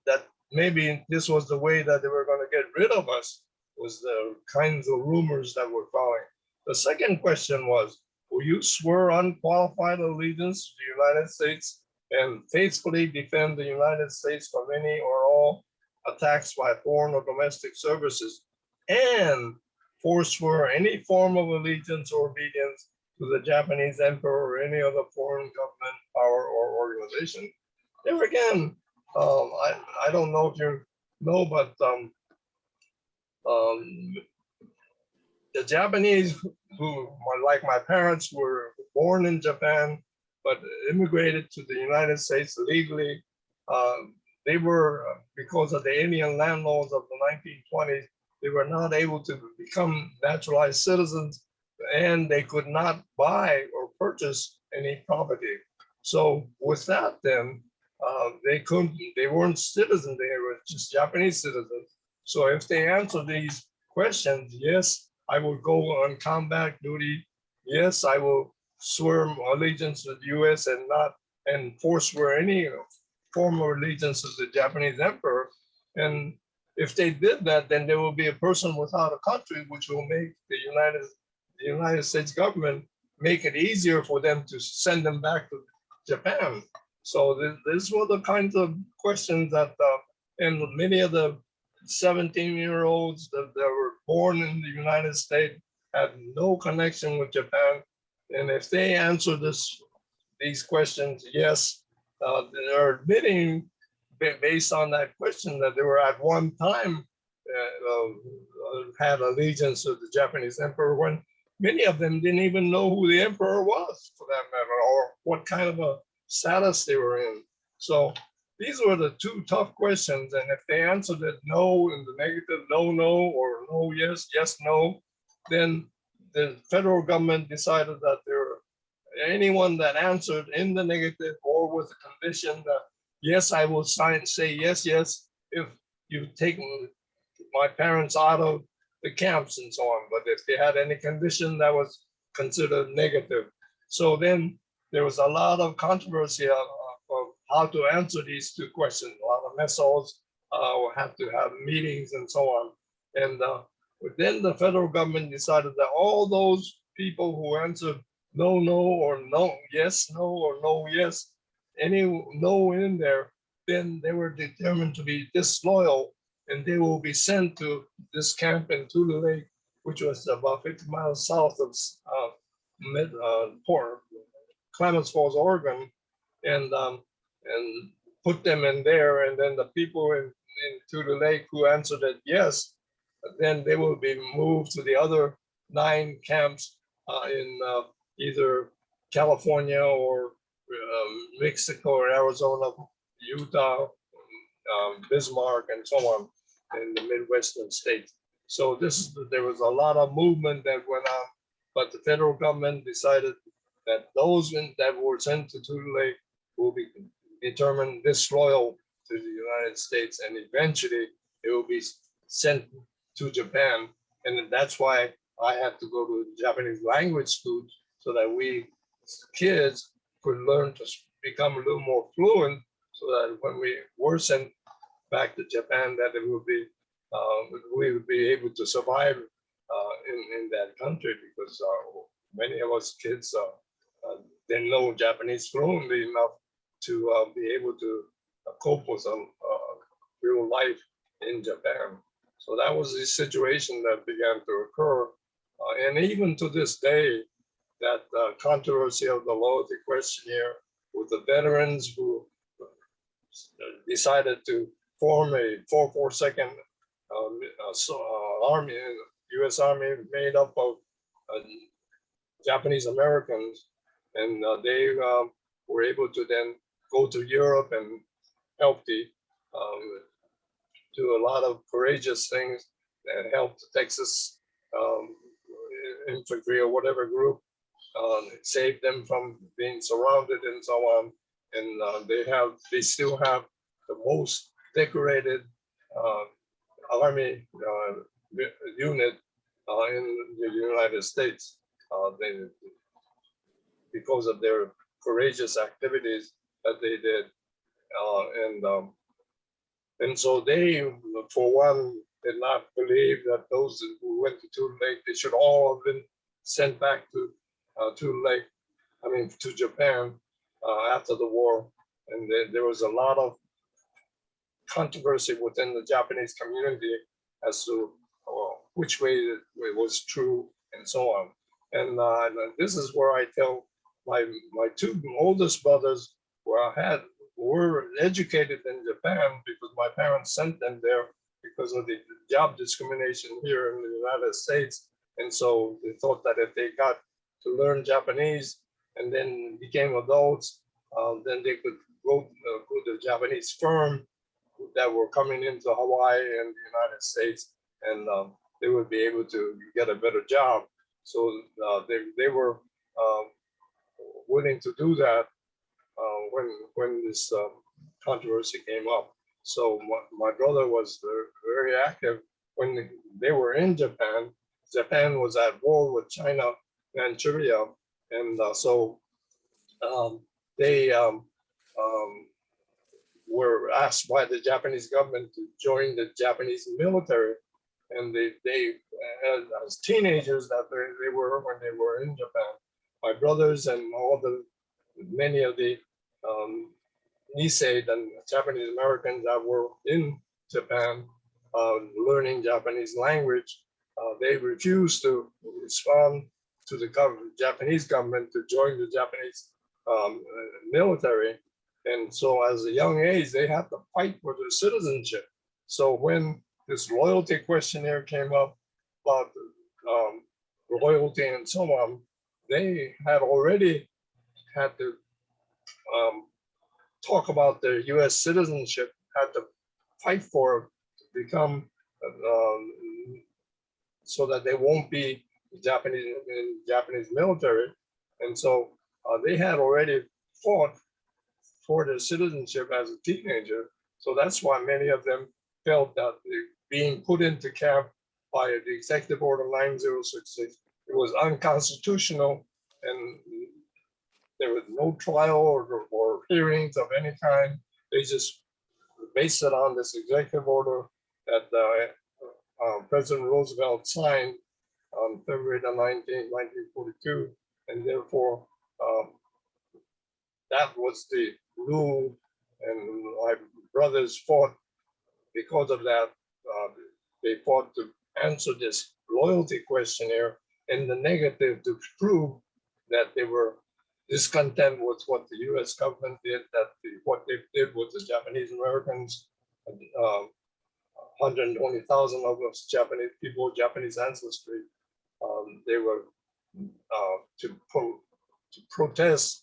Speaker 12: that maybe this was the way that they were going to get rid of us, was the kinds of rumors that were following. The second question was, will you swear unqualified allegiance to the United States and faithfully defend the United States from any or all attacks by foreign or domestic services, and forswear any form of allegiance or obedience to the Japanese emperor or any other foreign government, power, or organization? There again, I don't know if you know, but the Japanese who, like my parents, were born in Japan, but immigrated to the United States legally. They were, because of the alien land laws of the 1920s, they were not able to become naturalized citizens, and they could not buy or purchase any property. So with that, then they weren't citizens, they were just Japanese citizens. So if they answer these questions, yes, I will go on combat duty. Yes, I will swear allegiance to the U.S. and forswear any form of allegiance to the Japanese emperor. And if they did that, then there will be a person without a country, which will make the United States government make it easier for them to send them back to Japan. So these were the kinds of questions that, and many of the 17-year-olds that were born in the United States had no connection with Japan. And if they answer these questions, yes, they're admitting, based on that question, that they were at one time had allegiance to the Japanese emperor, when many of them didn't even know who the emperor was, for that matter, or what kind of a status they were in. So these were the two tough questions, and if they answered it no in the negative, no, no, or no, yes, yes, no, then the federal government decided that anyone that answered in the negative or with a condition that, yes, I will say yes, yes, if you take my parents out of the camps and so on. But if they had any condition, that was considered negative. So then there was a lot of controversy of how to answer these two questions. A lot of mess halls had to have meetings and so on. And then the federal government decided that all those people who answered no, no, or no, yes, no, or no, yes, any no in there, then they were determined to be disloyal, and they will be sent to this camp in Tule Lake, which was about 50 miles south of Clemens Falls, Oregon, and put them in there. And then the people in Tule Lake who answered it yes, then they will be moved to the other 9 camps in either California or Mexico or Arizona, Utah, Bismarck, and so on in the Midwestern states. So there was a lot of movement that went on, but the federal government decided that those that were sent to Tule Lake will be determined disloyal to the United States, and eventually it will be sent to Japan. And that's why I had to go to Japanese language school, so that we kids could learn to become a little more fluent, so that when we were sent back to Japan, that it would be we would be able to survive in that country, because many of us kids didn't know Japanese fluently enough to be able to cope with real life in Japan. So that was the situation that began to occur And even to this day, that controversy of the loyalty questionnaire with the veterans who decided to form a 442nd Army, U.S. Army made up of Japanese Americans, and they were able to then go to Europe and help the do a lot of courageous things and help the Texas infantry or whatever group, save them from being surrounded and so on. And they still have the most decorated Army unit in the United States. Because of their courageous activities that they did. And so they, for one, did not believe that those who went to Tule Lake, they should all have been sent back to Tule Lake, to Japan after the war. And there was a lot of controversy within the Japanese community as to which way it was true and so on. And this is where I tell my two oldest brothers were educated in Japan because my parents sent them there because of the job discrimination here in the United States. And so they thought that if they got to learn Japanese and then became adults, then they could go to the Japanese firm that were coming into Hawaii and the United States, and they would be able to get a better job. So they were willing to do that when this controversy came up. So my brother was very active when they were in Japan. Japan was at war with China, Manchuria, and so they were asked by the Japanese government to join the Japanese military. And they as teenagers that they were when they were in Japan, my brothers and many of the Nisei and Japanese Americans that were in Japan learning Japanese language, they refused to respond to the Japanese government to join the Japanese military. And so as a young age, they had to fight for their citizenship. So when this loyalty questionnaire came up about loyalty and so on, they had already had to talk about their US citizenship, had to fight for it to become, so that they won't be Japanese military. And so they had already fought for their citizenship as a teenager. So that's why many of them felt that being put into camp by the Executive Order 9066, it was unconstitutional, and there was no trial or hearings of any kind. They just based it on this executive order that President Roosevelt signed on February the 19th, 1942, and therefore that was the rule, and my brothers fought because of that. They fought to answer this loyalty questionnaire in the negative to prove that they were discontent with what the U.S. government did, what they did with the Japanese Americans, 120,000 of us Japanese people, Japanese ancestry. They were to protest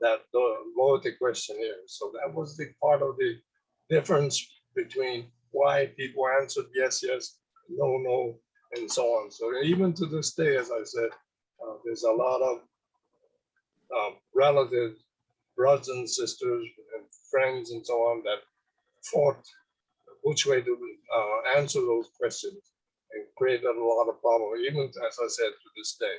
Speaker 12: that loyalty questionnaire. So that was the part of the difference between why people answered yes, yes, no, no, and so on. So even to this day, as I said, there's a lot of relatives, brothers and sisters and friends and so on that fought which way to answer those questions, and created a lot of problems, even as I said, to this day.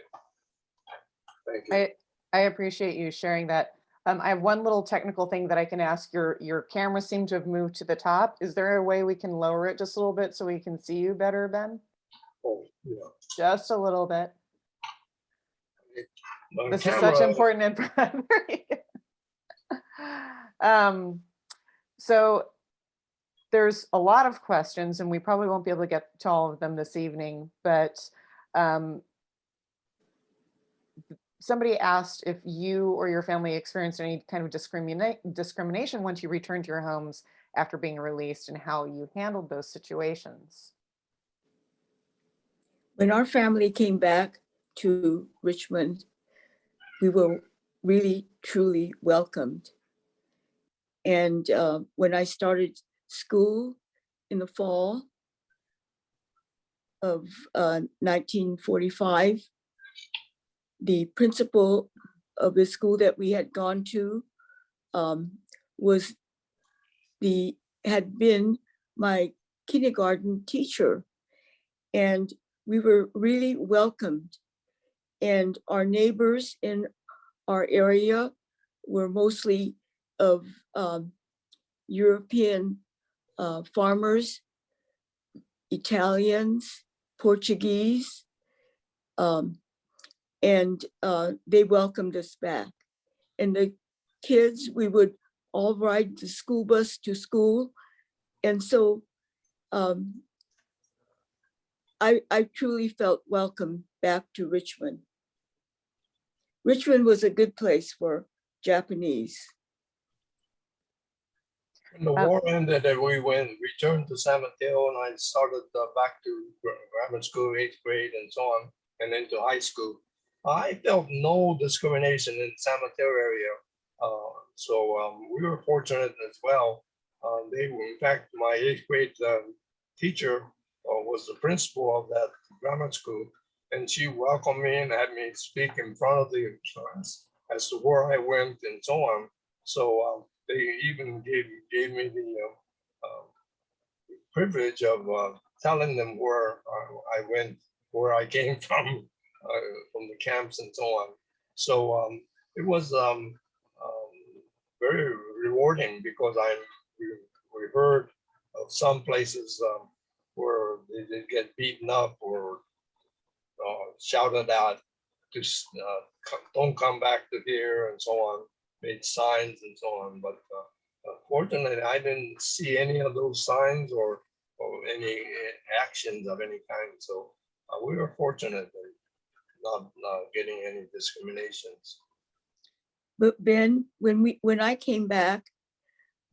Speaker 12: Thank you.
Speaker 1: I appreciate you sharing that. I have one little technical thing that I can ask. Your camera seemed to have moved to the top. Is there a way we can lower it just a little bit so we can see you better, Ben?
Speaker 12: Oh, yeah.
Speaker 1: Just a little bit.
Speaker 12: My
Speaker 1: This is
Speaker 12: camera-
Speaker 1: such important information. So there's a lot of questions, and we probably won't be able to get to all of them this evening, but Um, somebody asked if you or your family experienced any kind of discrimination once you returned to your homes after being released, and how you handled those situations.
Speaker 13: When our family came back to Richmond, we were really, truly welcomed. And when I started school in the fall of 1945, the principal of the school that we had gone to had been my kindergarten teacher, and we were really welcomed. And our neighbors in our area were mostly of European farmers, Italians, Portuguese, and they welcomed us back. And the kids, we would all ride the school bus to school. And so I truly felt welcome back to Richmond. Richmond was a good place for Japanese.
Speaker 12: When the war ended and we returned to San Mateo, and I started back to grammar school, 8th grade and so on, and then to high school. I felt no discrimination in San Mateo area. So we were fortunate as well. In fact, my 8th grade teacher was the principal of that grammar school, and she welcomed me and had me speak in front of the class as to where I went and so on. So they even gave me the privilege of telling them where I went, where I came from the camps and so on. So it was very rewarding, because we heard of some places where they did get beaten up or shouted out to don't come back to here and so on, made signs and so on. But fortunately, I didn't see any of those signs or any actions of any kind. So we were fortunate in not getting any discriminations.
Speaker 13: But Ben, when I came back,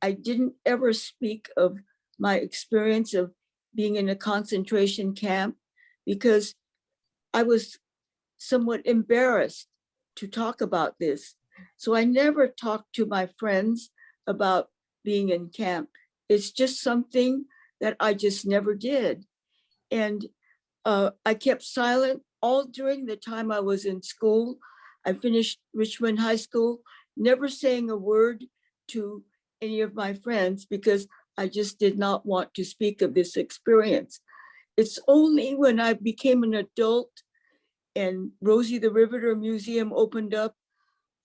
Speaker 13: I didn't ever speak of my experience of being in a concentration camp, because I was somewhat embarrassed to talk about this. So I never talked to my friends about being in camp. It's just something that I just never did. And I kept silent all during the time I was in school. I finished Richmond High School, never saying a word to any of my friends, because I just did not want to speak of this experience. It's only when I became an adult and Rosie the Riveter Museum opened up,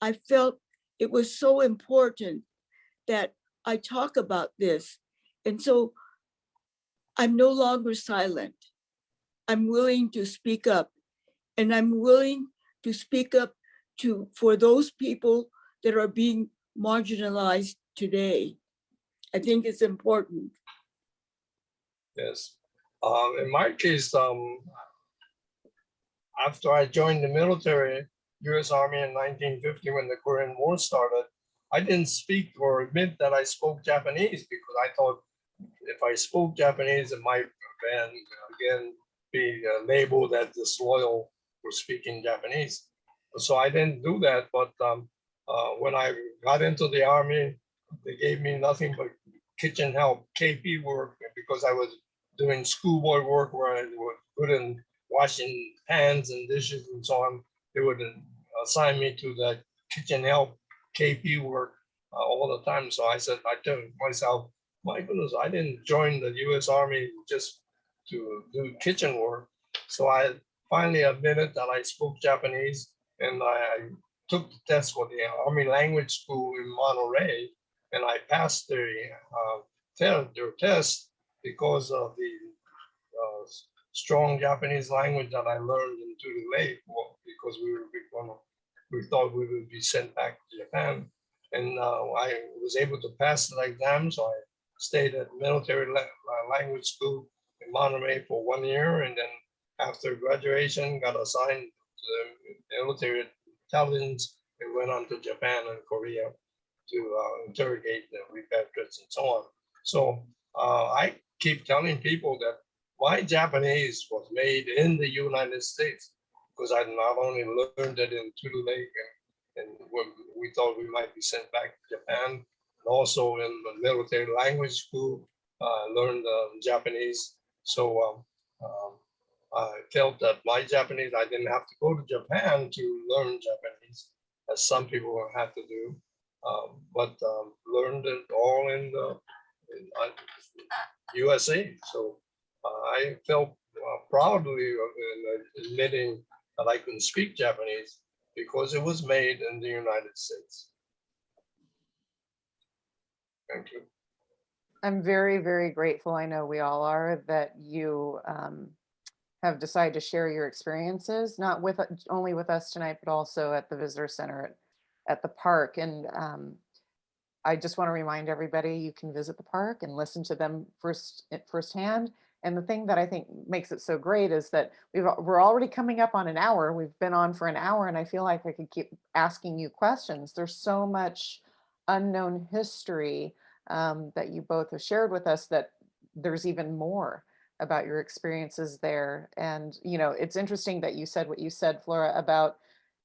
Speaker 13: I felt it was so important that I talk about this. And so I'm no longer silent. I'm willing to speak up, and I'm willing to speak up for those people that are being marginalized today. I think it's important.
Speaker 12: Yes. In my case, after I joined the military, U.S. Army in 1950, when the Korean War started, I didn't speak or admit that I spoke Japanese, because I thought if I spoke Japanese, it might then again be labeled as disloyal for speaking Japanese. So I didn't do that. But when I got into the Army, they gave me nothing but kitchen help, KP work, because I was doing schoolboy work where I would put in washing pans and dishes and so on. They would assign me to that kitchen help, KP work all the time. So I said, I told myself, my goodness, I didn't join the U.S. Army just to do kitchen work. So I finally admitted that I spoke Japanese, and I took the test for the Army Language School in Monterey, and I passed their test because of the strong Japanese language that I learned in Tulare, because we thought we would be sent back to Japan. And I was able to pass the exam, so I stayed at military language school in Monterey for 1 year, and then after graduation, got assigned to the military intelligence, and went on to Japan and Korea to interrogate the repatriates and so on. So I keep telling people that my Japanese was made in the United States, because I not only learned it in Tulu Lake and when we thought we might be sent back to Japan, and also in the military language school, learned Japanese. So I felt that my Japanese, I didn't have to go to Japan to learn Japanese, as some people had to do, but learned it all in USA. So I felt proudly in admitting that I couldn't speak Japanese because it was made in the United States. Thank you.
Speaker 1: I'm very, very grateful. I know we all are, that you have decided to share your experiences, not with only with us tonight, but also at the visitor center at the park. And I just want to remind everybody, you can visit the park and listen to them firsthand. And the thing that I think makes it so great is that we're already coming up on an hour. We've been on for an hour, and I feel like I could keep asking you questions. There's so much unknown history that you both have shared with us, that there's even more about your experiences there. And, you know, it's interesting that you said what you said, Flora, about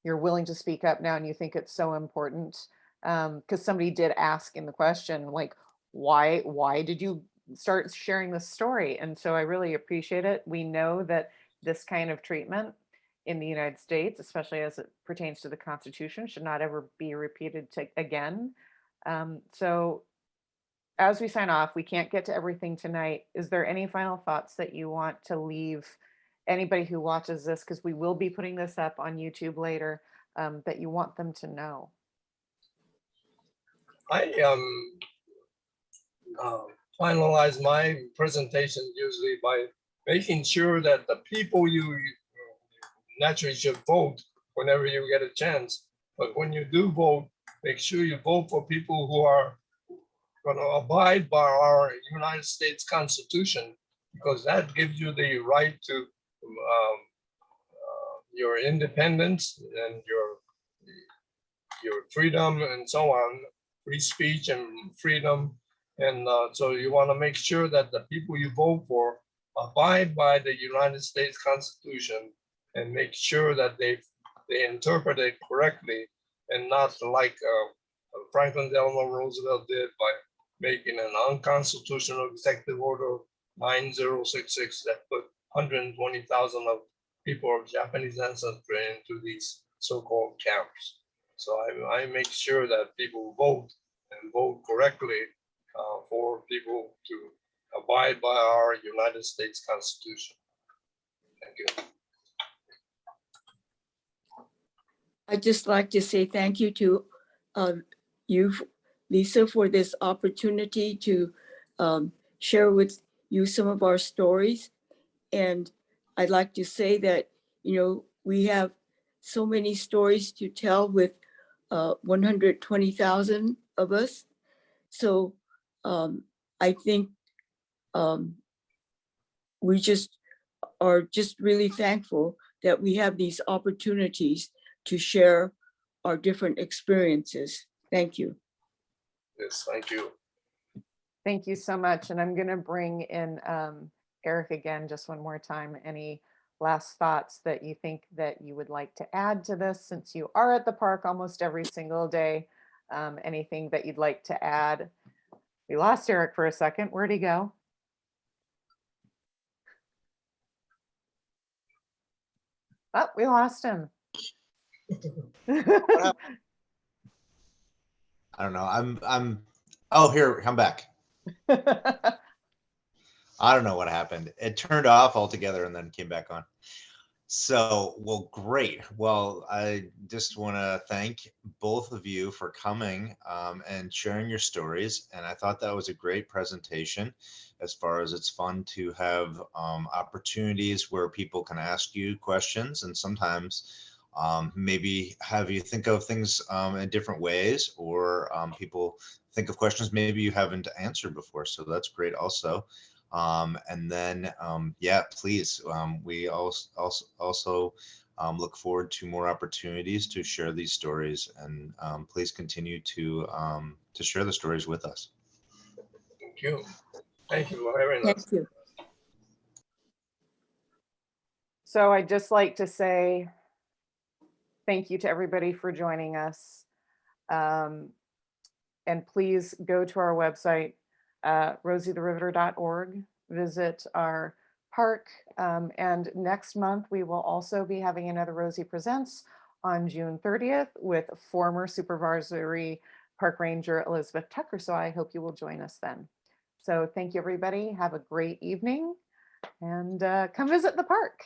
Speaker 1: you're willing to speak up now and you think it's so important. Because somebody did ask in the question, like, why did you start sharing this story? And so I really appreciate it. We know that this kind of treatment in the United States, especially as it pertains to the Constitution, should not ever be repeated again. So as we sign off, we can't get to everything tonight. Is there any final thoughts that you want to leave anybody who watches this, because we will be putting this up on YouTube later, that you want them to know?
Speaker 12: I finalize my presentation usually by making sure that the people you naturally should vote whenever you get a chance. But when you do vote, make sure you vote for people who are going to abide by our United States Constitution, because that gives you the right to your independence and your freedom and so on, free speech and freedom. And so you want to make sure that the people you vote for abide by the United States Constitution, and make sure that they interpret it correctly, and not like Franklin Delano Roosevelt did by making an unconstitutional executive order 9066 that put 120,000 of people of Japanese ancestry into these so-called camps. So I make sure that people vote and vote correctly for people to abide by our United States Constitution. Thank you.
Speaker 13: I'd just like to say thank you to you, Lisa, for this opportunity to share with you some of our stories. And I'd like to say that, you know, we have so many stories to tell with 120,000 of us. So I think we just are really thankful that we have these opportunities to share our different experiences. Thank you.
Speaker 12: Yes, thank you.
Speaker 1: Thank you so much. And I'm going to bring in Eric again just one more time. Any last thoughts that you think that you would like to add to this, since you are at the park almost every single day? Anything that you'd like to add? We lost Eric for a second. Where'd he go? Oh, we lost him.
Speaker 11: I don't know. Oh, here, I'm back. I don't know what happened. It turned off altogether and then came back on. So, well, great. Well, I just want to thank both of you for coming and sharing your stories. And I thought that was a great presentation, as far as it's fun to have opportunities where people can ask you questions, and sometimes maybe have you think of things in different ways, or people think of questions maybe you haven't answered before. So that's great also. And then, yeah, please, we also look forward to more opportunities to share these stories, and please continue to share the stories with us.
Speaker 12: Thank you. Thank you for having us.
Speaker 13: Thank you.
Speaker 1: So I'd just like to say thank you to everybody for joining us. And please go to our website, rosietheriveter.org, visit our park. And next month, we will also be having another Rosie Presents on June 30th with former supervisory park ranger Elizabeth Tucker. So I hope you will join us then. So thank you, everybody. Have a great evening and come visit the park.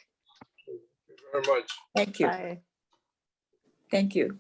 Speaker 12: Thank you very much.
Speaker 13: Thank you.
Speaker 1: Bye.
Speaker 13: Thank you.